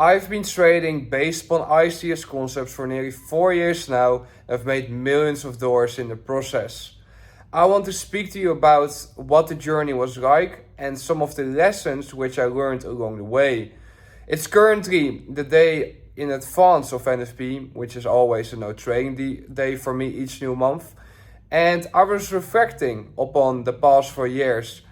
I've been trading based on ICS concepts for nearly 4 years now. I've made millions of dollars in the process. I want to speak to you about what the journey was like and some of the lessons which I learned along the way. It's currently the day in advance of NFP, which is always a no trading day for me each new month. And I was reflecting upon the past 4 years,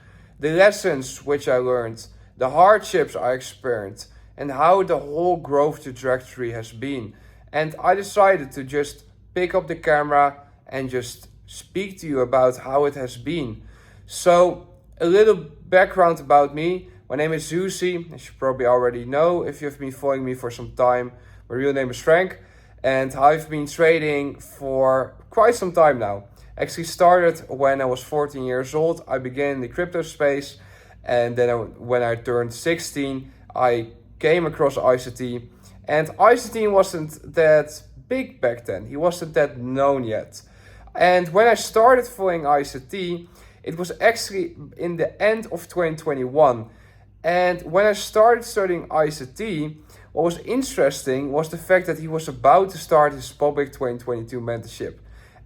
the lessons which I learned, the hardships I experienced, and how the whole growth trajectory has been. And I decided to just pick up the camera and just speak to you about how it has been. So, a little background about me. My name is Zuzi, as you probably already know if you've been following me for some time. My real name is Frank, and I've been trading for quite some time now. Actually started when I was 14 years old. I began in the crypto space, and then when I turned 16, I came across ICT, and ICT wasn't that big back then. He wasn't that known yet. And when I started following ICT, it was actually in the end of 2021. And when I started studying ICT, what was interesting was the fact that he was about to start his public 2022 mentorship.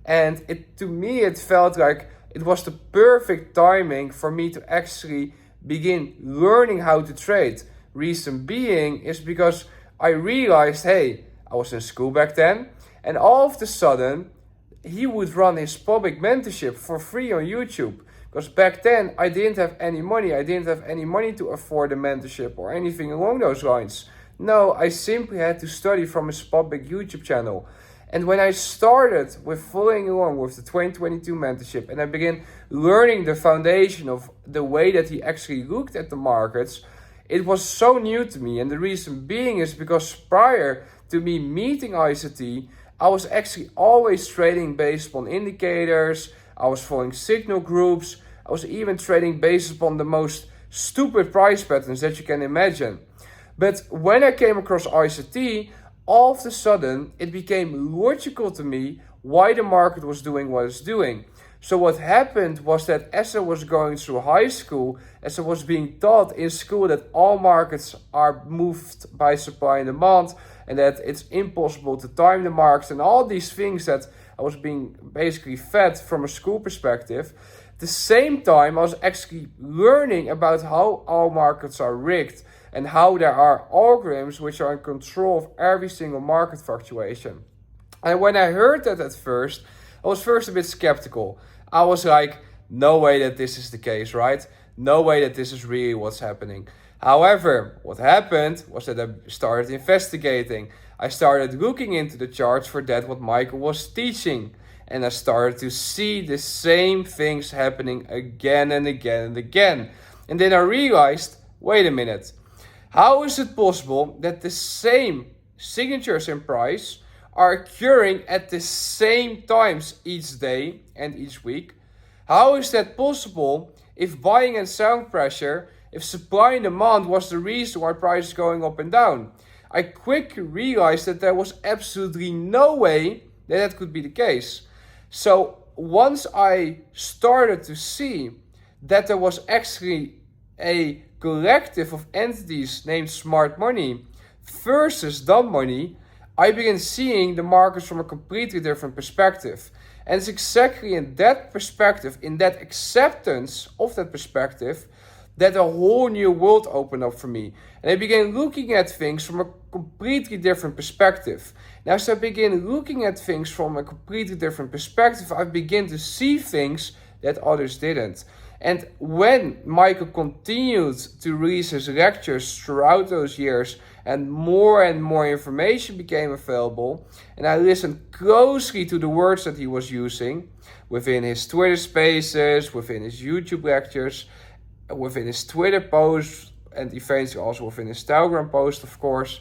And to me, it felt like it was the perfect timing for me to actually begin learning how to trade. Reason being is because I realized, hey, I was in school back then, and all of a sudden, he would run his public mentorship for free on YouTube. Because back then, I didn't have any money. I didn't have any money to afford a mentorship or anything along those lines. No, I simply had to study from his public YouTube channel. And when I started with following along with the 2022 mentorship, and I began learning the foundation of the way that he actually looked at the markets, it was so new to me. And the reason being is because prior to me meeting ICT, I was actually always trading based on indicators. I was following signal groups. I was even trading based upon the most stupid price patterns that you can imagine. But when I came across ICT, all of a sudden it became logical to me why the market was doing what it's doing. So what happened was that as I was going through high school, as I was being taught in school that all markets are moved by supply and demand, and that it's impossible to time the markets, and all these things that I was being basically fed from a school perspective. At the same time, I was actually learning about how all markets are rigged and how there are algorithms which are in control of every single market fluctuation. And when I heard that at first, I was first a bit skeptical. I was like, no way that this is the case, right? No way that this is really what's happening. However, what happened was that I started investigating. I started looking into the charts for that what Michael was teaching. And I started to see the same things happening again and again and again. And then I realized, wait a minute. How is it possible that the same signatures in price are occurring at the same times each day and each week? How is that possible if buying and selling pressure, if supply and demand was the reason why price is going up and down? I quickly realized that there was absolutely no way that could be the case. So once I started to see that there was actually a collective of entities named smart money versus dumb money, I began seeing the markets from a completely different perspective. And it's exactly in that perspective, in that acceptance of that perspective, that a whole new world opened up for me. And I began looking at things from a completely different perspective. And as I began looking at things from a completely different perspective, I began to see things that others didn't. And when Michael continued to release his lectures throughout those years and more information became available, and I listened closely to the words that he was using within his Twitter spaces, within his YouTube lectures, within his Twitter posts, and eventually also within his Telegram post, of course,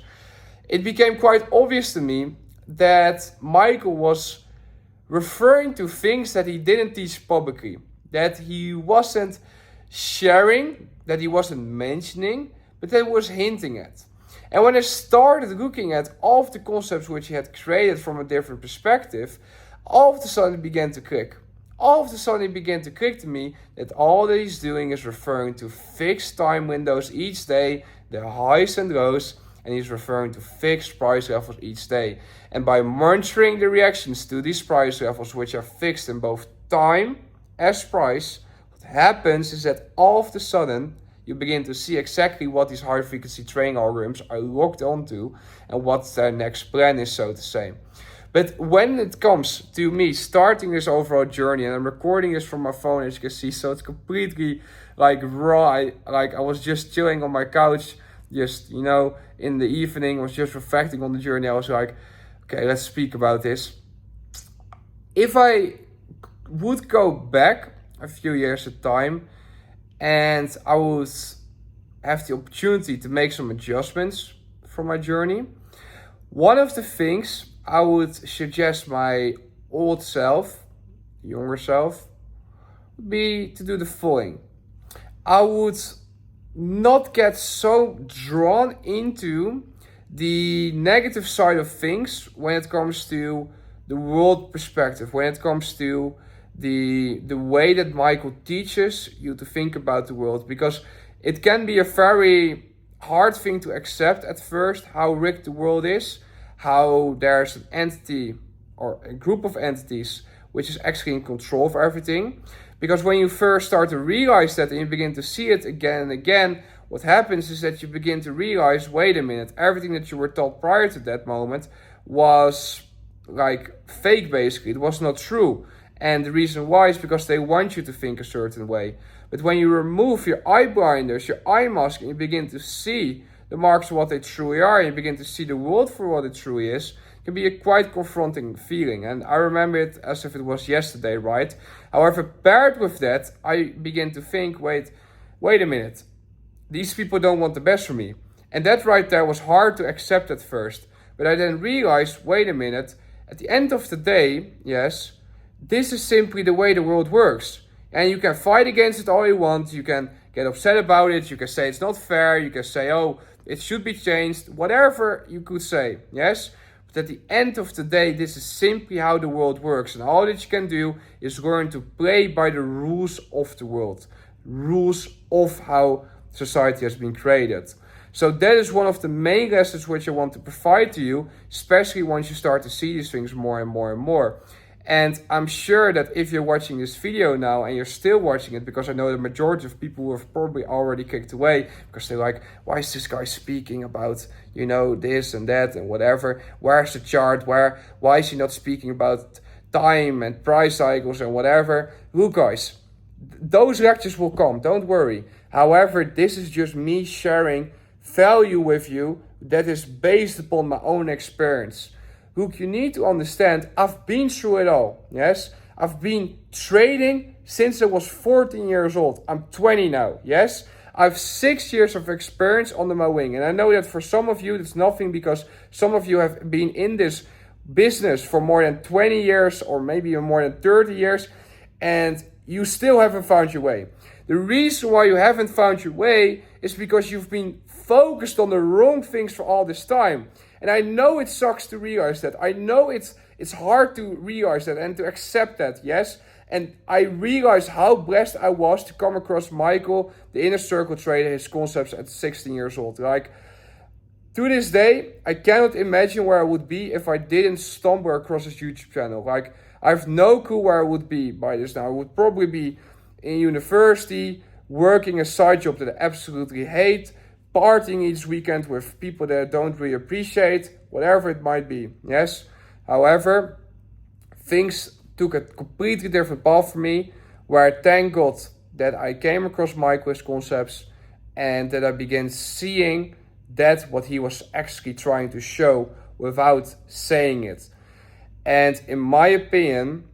it became quite obvious to me that Michael was referring to things that he didn't teach publicly, that he wasn't sharing, that he wasn't mentioning, but that he was hinting at. And when I started looking at all of the concepts which he had created from a different perspective, all of a sudden it began to click. All of a sudden it began to click to me that all that he's doing is referring to fixed time windows each day, the highs and lows, and he's referring to fixed price levels each day. And by monitoring the reactions to these price levels, which are fixed in both time as price, what happens is that all of a sudden you begin to see exactly what these high frequency trading algorithms are locked onto and what their next plan is, so to say. But when it comes to me starting this overall journey, and I'm recording this from my phone, as you can see, so it's completely like raw. I was just chilling on my couch, just, you know, in the evening, was just reflecting on the journey. I was like, okay, let's speak about this. If I would go back a few years at time, and I would have the opportunity to make some adjustments for my journey, one of the things I would suggest my old self, younger self, would be to do the following. I would not get so drawn into the negative side of things when it comes to the world perspective, when it comes to the way that Michael teaches you to think about the world, because it can be a very hard thing to accept at first, how rigged the world is, how there's an entity or a group of entities which is actually in control of everything. Because when you first start to realize that and you begin to see it again and again, what happens is that you begin to realize, wait a minute, everything that you were taught prior to that moment was like fake, basically. It was not true. And the reason why is because they want you to think a certain way. But when you remove your eye blinders, your eye mask, and you begin to see the marks of what they truly are, and you begin to see the world for what it truly is, it can be a quite confronting feeling. And I remember it as if it was yesterday, right? However, paired with that, I begin to think, wait a minute. These people don't want the best for me. And that right there was hard to accept at first. But I then realized, wait a minute, at the end of the day, yes, this is simply the way the world works. And you can fight against it all you want. You can get upset about it. You can say it's not fair. You can say, oh, it should be changed. Whatever you could say, yes? But at the end of the day, this is simply how the world works. And all that you can do is learn to play by the rules of the world. Rules of how society has been created. So that is one of the main lessons which I want to provide to you, especially once you start to see these things more and more and more. And I'm sure that if you're watching this video now and you're still watching it, because I know the majority of people who have probably already clicked away because they're like, why is this guy speaking about, you know, this and that and whatever? Where's the chart? Why is he not speaking about time and price cycles and whatever? Look, guys, those lectures will come, don't worry. However, this is just me sharing value with you that is based upon my own experience. Look, you need to understand, I've been through it all, yes? I've been trading since I was 14 years old. I'm 20 now, yes? I have 6 years of experience under my wing. And I know that for some of you, that's nothing, because some of you have been in this business for more than 20 years or maybe more than 30 years, and you still haven't found your way. The reason why you haven't found your way is because you've been focused on the wrong things for all this time. And I know it sucks to realize that. I know it's hard to realize that and to accept that, yes? And I realized how blessed I was to come across Michael, the inner circle trader, his concepts at 16 years old. Like, to this day, I cannot imagine where I would be if I didn't stumble across his YouTube channel. Like, I have no clue where I would be by this now. I would probably be in university, working a side job that I absolutely hate, partying each weekend with people that I don't really appreciate, whatever it might be, yes? However, things took a completely different path for me, where I thank God that I came across Michael's concepts and that I began seeing that what he was actually trying to show without saying it. And in my opinion,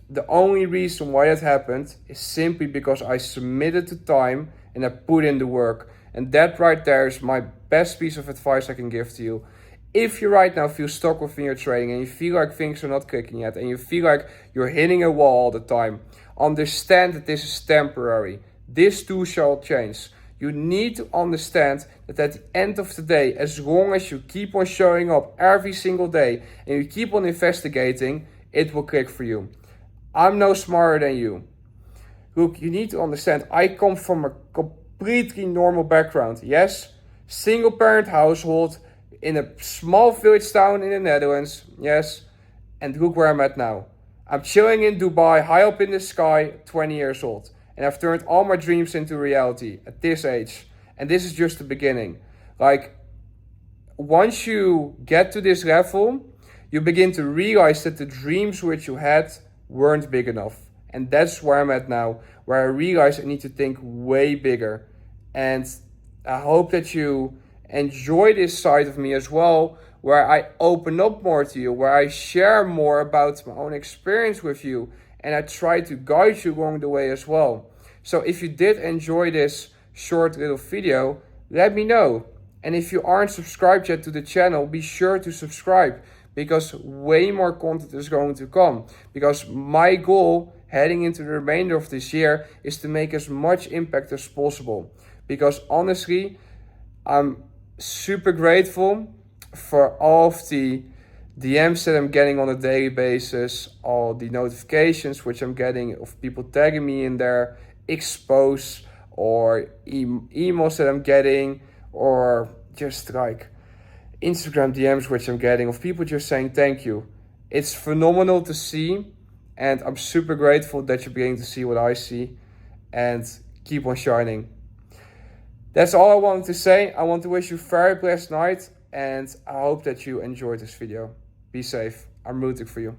the only reason why that happened is simply because I submitted to time and I put in the work. And that right there is my best piece of advice I can give to you. If you right now feel stuck within your trading and you feel like things are not clicking yet and you feel like you're hitting a wall all the time, understand that this is temporary. This too shall change. You need to understand that at the end of the day, as long as you keep on showing up every single day and you keep on investigating, it will click for you. I'm no smarter than you. Look, you need to understand, I come from a completely normal background, yes? Single parent household, in a small village town in the Netherlands. Yes, and look where I'm at now. I'm chilling in Dubai, high up in the sky, 20 years old. And I've turned all my dreams into reality at this age. And this is just the beginning. Like, once you get to this level, you begin to realize that the dreams which you had weren't big enough. And that's where I'm at now, where I realize I need to think way bigger. And I hope that you enjoy this side of me as well, where I open up more to you, where I share more about my own experience with you, and I try to guide you along the way as well. So if you did enjoy this short little video, let me know. And if you aren't subscribed yet to the channel, be sure to subscribe, because way more content is going to come. Because my goal heading into the remainder of this year is to make as much impact as possible. Because honestly, I'm super grateful for all of the DMs that I'm getting on a daily basis, all the notifications which I'm getting of people tagging me in their expose, or emails that I'm getting, or just like Instagram DMs which I'm getting of people just saying thank you. It's phenomenal to see, and I'm super grateful that you're beginning to see what I see, and keep on shining. That's all I wanted to say. I want to wish you a very blessed night, and I hope that you enjoyed this video. Be safe. I'm rooting for you.